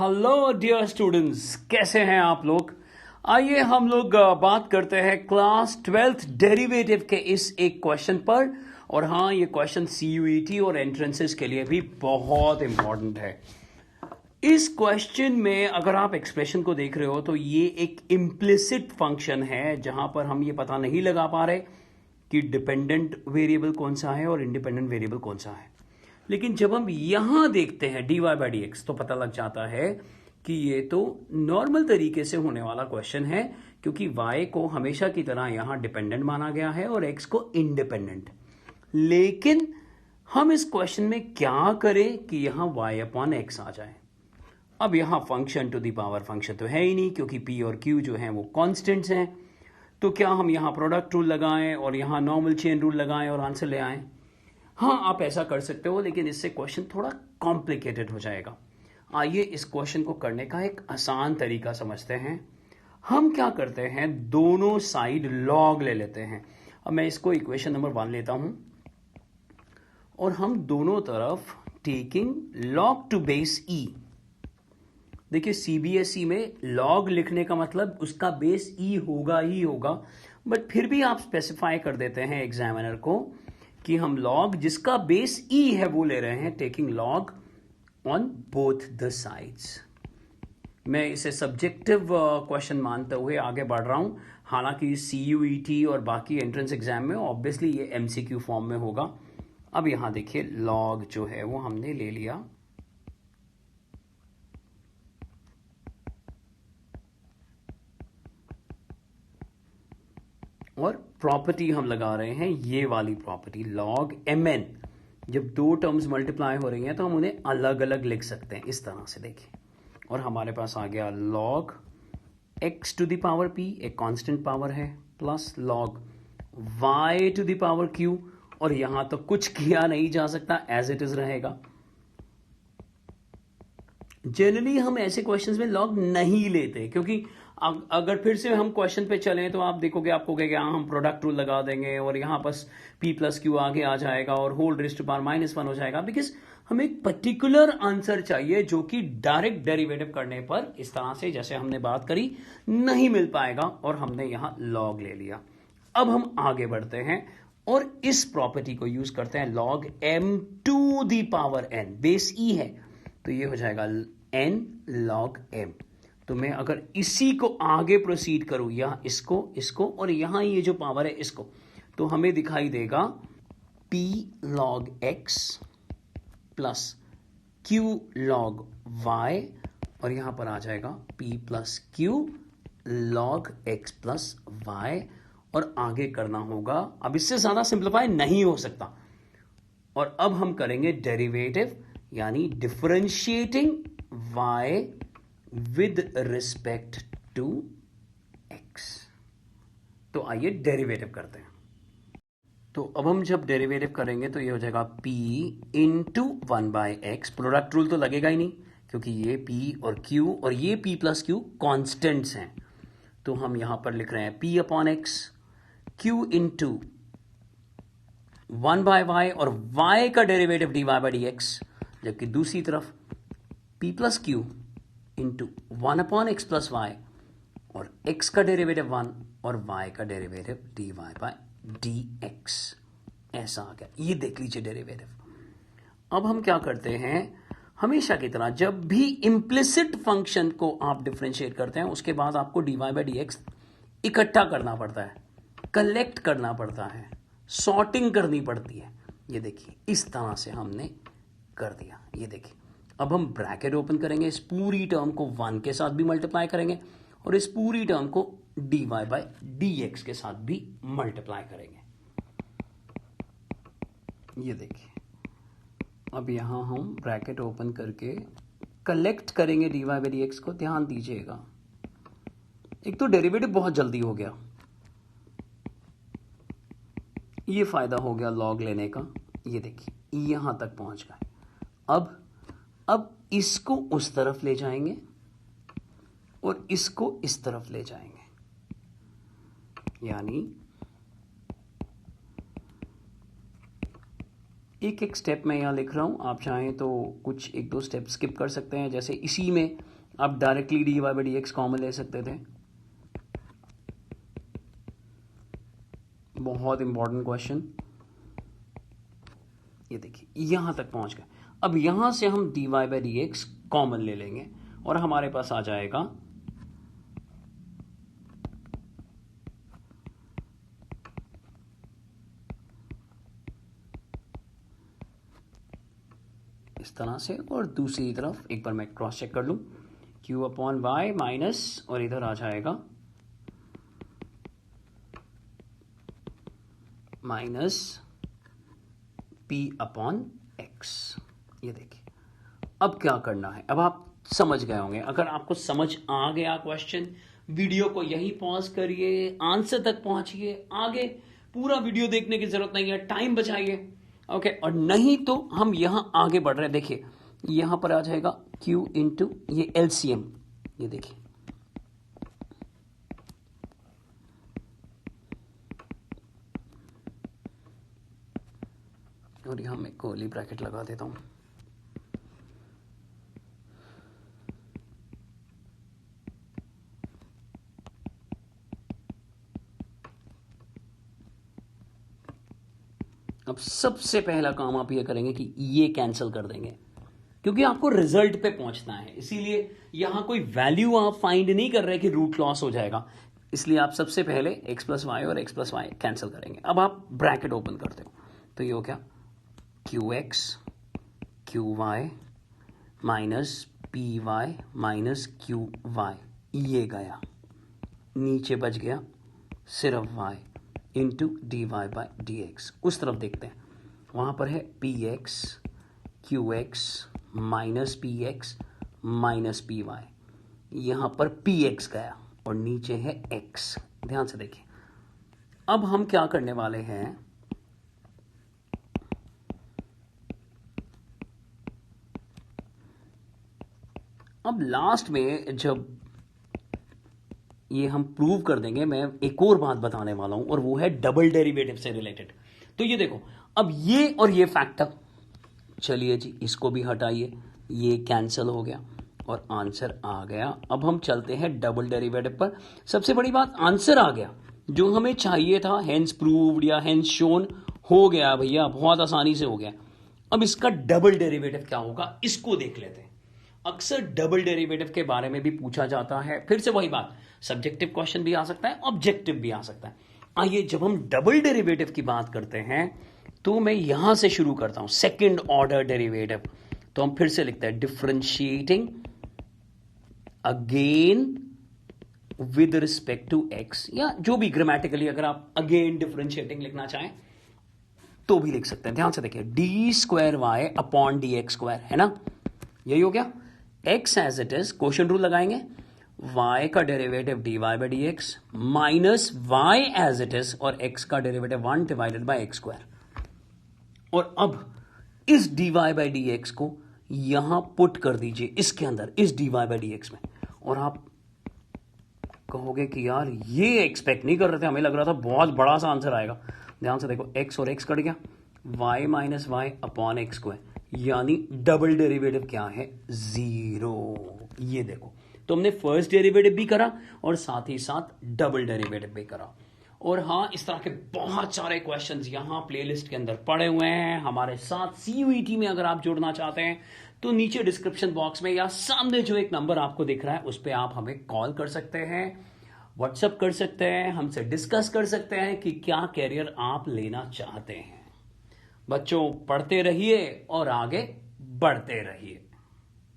Hello dear students, कैसे हैं आप लोग। आइए हम लोग बात करते हैं क्लास 12th डेरिवेटिव के इस एक क्वेश्चन पर। और हाँ, ये क्वेश्चन सीयूईटी और एंट्रेंसेस के लिए भी बहुत इंपॉर्टेंट है। इस क्वेश्चन में अगर आप एक्सप्रेशन को देख रहे हो तो ये एक इम्प्लिसिट फंक्शन है जहां पर हम ये पता नहीं लगा पा रहे कि डिपेंडेंट वेरिएबल कौन सा है और इंडिपेंडेंट वेरिएबल कौन सा है। लेकिन जब हम यहां देखते हैं dy बाई डी एक्स तो पता लग जाता है कि ये तो नॉर्मल तरीके से होने वाला क्वेश्चन है, क्योंकि y को हमेशा की तरह यहां डिपेंडेंट माना गया है और x को इंडिपेंडेंट। लेकिन हम इस क्वेश्चन में क्या करें कि यहां y अपॉन एक्स आ जाए। अब यहां function to the power function तो है ही नहीं, क्योंकि p और q जो हैं वो कांस्टेंट्स हैं। तो क्या हम यहां प्रोडक्ट रूल लगाएं और यहां नॉर्मल चेन रूल लगाएं और आंसर ले आएं? हाँ, आप ऐसा कर सकते हो, लेकिन इससे क्वेश्चन थोड़ा कॉम्प्लिकेटेड हो जाएगा। आइए इस क्वेश्चन को करने का एक आसान तरीका समझते हैं। हम क्या करते हैं, दोनों साइड लॉग ले लेते हैं। अब मैं इसको इक्वेशन नंबर 1 लेता हूं और हम दोनों तरफ टेकिंग लॉग टू बेस ई। देखिए, सीबीएसई में लॉग लिखने का मतलब उसका बेस ई होगा ही होगा, बट फिर भी आप स्पेसिफाई कर देते हैं एग्जामिनर को कि हम लॉग जिसका बेस ई है वो ले रहे हैं, taking log on both the sides. मैं इसे सब्जेक्टिव क्वेश्चन मानते हुए आगे बढ़ रहा हूं। हालांकि सीयूईटी और बाकी एंट्रेंस एग्जाम में ऑब्वियसली ये एमसीक्यू फॉर्म में होगा। अब यहां देखिए, लॉग जो है वो हमने ले लिया और प्रॉपर्टी हम लगा रहे हैं ये वाली प्रॉपर्टी लॉग एम एन। जब दो टर्म्स मल्टीप्लाई हो रही हैं तो हम उन्हें अलग अलग लिख सकते हैं इस तरह से, देखिए। और हमारे पास आ गया log x to the power p, एक कांस्टेंट पावर है, plus log y to the power q. और यहां तो कुछ किया नहीं जा सकता, एज इट इज रहेगा। जनरली हम ऐसे क्वेश्चंस में लॉग नहीं लेते, क्योंकि अगर फिर से हम क्वेश्चन पे चलें तो आप देखोगे, आपको कहेगा हम प्रोडक्ट रूल लगा देंगे और यहां बस p प्लस क्यू आगे आ जाएगा और होल रेज़्ड टू पावर -1 हो जाएगा। बिकॉज हमें एक पर्टिकुलर आंसर चाहिए जो कि डायरेक्ट डेरिवेटिव करने पर इस तरह से जैसे हमने बात करी नहीं मिल पाएगा, और हमने यहां लॉग ले लिया। अब हम आगे बढ़ते हैं और इस प्रॉपर्टी को यूज करते हैं, log m to the power n, base e है तो ये हो जाएगा n log m। तो मैं अगर इसी को आगे प्रोसीड करूं, यहां इसको और यहां ये जो पावर है इसको, तो हमें दिखाई देगा p log x plus q log y, और यहां पर आ जाएगा p plus q log x plus y। और आगे करना होगा, अब इससे ज्यादा सिंप्लीफाई नहीं हो सकता। और अब हम करेंगे डेरिवेटिव, यानी differentiating y with respect to x। तो आइए डेरिवेटिव करते हैं। तो अब हम जब डेरिवेटिव करेंगे तो ये हो जाएगा p into 1 by x. Product rule तो लगेगा ही नहीं, क्योंकि ये p और q और ये p प्लस q कॉन्स्टेंट्स हैं। तो हम यहां पर लिख रहे हैं p upon x, q into 1 by y और y का derivative dy by d x, जबकि दूसरी तरफ p plus q into 1 upon x plus y और x का डेरिवेटिव 1 और y का derivative dy by d x. ऐसा आ गया, ये देख लीजिए डेरिवेटिव। अब हम क्या करते हैं, हमेशा की तरह जब भी इम्प्लिसिट फंक्शन को आप डिफरेंशिएट करते हैं उसके बाद आपको dy बाई डी एक्स इकट्ठा करना पड़ता है, कलेक्ट करना पड़ता है, सॉर्टिंग करनी पड़ती है। ये देखिए, इस तरह से हमने कर दिया। ये देखिए, अब हम ब्रैकेट ओपन करेंगे, इस पूरी टर्म को 1 के साथ भी मल्टीप्लाई करेंगे और इस पूरी टर्म को dy बाई डी एक्स के साथ भी मल्टीप्लाई करेंगे। ये देखिए, अब यहां हम ब्रैकेट ओपन करके कलेक्ट करेंगे dy बाई डी एक्स को। ध्यान दीजिएगा, एक तो डेरिवेटिव बहुत जल्दी हो गया, ये फायदा हो गया लॉग लेने का। ये देखिए, यहां तक पहुंच गए। अब इसको उस तरफ ले जाएंगे और इसको इस तरफ ले जाएंगे, यानी एक एक स्टेप मैं यहां लिख रहा हूं। आप चाहें तो कुछ एक दो स्टेप स्किप कर सकते हैं, जैसे इसी में आप directly dy by d x common ले सकते थे। बहुत इंपॉर्टेंट क्वेश्चन। ये देखिए यहां तक पहुंच गए। अब यहां से हम dy by d x common ले लेंगे और हमारे पास आ जाएगा इस तरह से, और दूसरी तरफ एक बार मैं क्रॉस चेक कर लूं, q अपॉन वाई माइनस, और इधर आ जाएगा माइनस p अपॉन x। ये देखिए अब क्या करना है, अब आप समझ गए होंगे। अगर आपको समझ आ गया क्वेश्चन, वीडियो को यहीं पॉज करिए, आंसर तक पहुंचिए, आगे पूरा वीडियो देखने की जरूरत नहीं है, टाइम बचाइए। ओके, और नहीं तो हम यहां आगे बढ़ रहे हैं। देखिए यहां पर आ जाएगा q इंटू ये एलसीएम, ये देखिए और यहां मैं कर्ली ब्रैकेट लगा देता हूं। अब सबसे पहला काम आप ये करेंगे कि ये कैंसिल कर देंगे, क्योंकि आपको रिजल्ट पे पहुंचना है, इसीलिए यहां कोई वैल्यू आप फाइंड नहीं कर रहे कि रूट लॉस हो जाएगा। इसलिए आप सबसे पहले x प्लस वाई और x प्लस वाई कैंसिल करेंगे। अब आप ब्रैकेट ओपन करते हो तो ये हो क्या, qx qy minus p y minus q y, ये गया, नीचे बच गया सिर्फ y into d y by d x. उस तरफ देखते हैं, वहां पर है p x q x minus p x minus p y, यहां पर पी एक्स गया और नीचे है x। ध्यान से देखिए, अब हम क्या करने वाले हैं, अब लास्ट में जब ये हम प्रूव कर देंगे, मैं एक और बात बताने वाला हूं और वो है डबल डेरिवेटिव से रिलेटेड। तो ये देखो, अब ये और ये फैक्टर, चलिए जी इसको भी हटाइए, ये कैंसिल हो गया और आंसर आ गया। अब हम चलते हैं डबल डेरिवेटिव पर। सबसे बड़ी बात, आंसर आ गया जो हमें चाहिए था, हेंस प्रूव्ड या हेंस शोन हो गया भैया, बहुत आसानी से हो गया। अब इसका डबल डेरिवेटिव क्या होगा, इसको देख लेते हैं। अक्सर डबल डेरिवेटिव के बारे में भी पूछा जाता है, फिर से वही बात, सब्जेक्टिव क्वेश्चन भी आ सकता है, ऑब्जेक्टिव भी आ सकता है। आइए जब हम डबल डेरिवेटिव की बात करते हैं तो मैं यहां से शुरू करता हूं, सेकंड ऑर्डर डेरिवेटिव। तो हम फिर से लिखते हैं differentiating again with respect to x, या जो भी ग्रामेटिकली अगर आप अगेन डिफरेंशिएटिंग लिखना चाहें तो भी लिख सकते हैं। ध्यान से देखिए, d square y upon d x square, है ना, यही हो गया। x as it is, quotient rule लगाएंगे, y का derivative dy by d x minus y as it is, और x का derivative 1 divided by x square. और अब इस dy बाई डी एक्स को यहां पुट कर दीजिए इसके अंदर, इस dy बाई डी एक्स में, और आप कहोगे कि यार ये एक्सपेक्ट नहीं कर रहे थे, हमें लग रहा था बहुत बड़ा सा आंसर आएगा। ध्यान से देखो, x और x कट गया, y minus y upon x square, यानी डबल डेरिवेटिव क्या है, 0। ये देखो, तो हमने फर्स्ट डेरिवेटिव भी करा और साथ ही साथ डबल डेरिवेटिव भी करा। और हाँ, इस तरह के बहुत सारे क्वेश्चंस यहाँ प्लेलिस्ट के अंदर पड़े हुए हैं हमारे साथ। सीयूईटी में अगर आप जुड़ना चाहते हैं तो नीचे डिस्क्रिप्शन बॉक्स में या सामने जो एक नंबर आपको दिख रहा है उस पर आप हमें कॉल कर सकते हैं, व्हाट्सएप कर सकते हैं, हमसे डिस्कस कर सकते हैं कि क्या कैरियर आप लेना चाहते हैं। बच्चों, पढ़ते रहिए और आगे बढ़ते रहिए।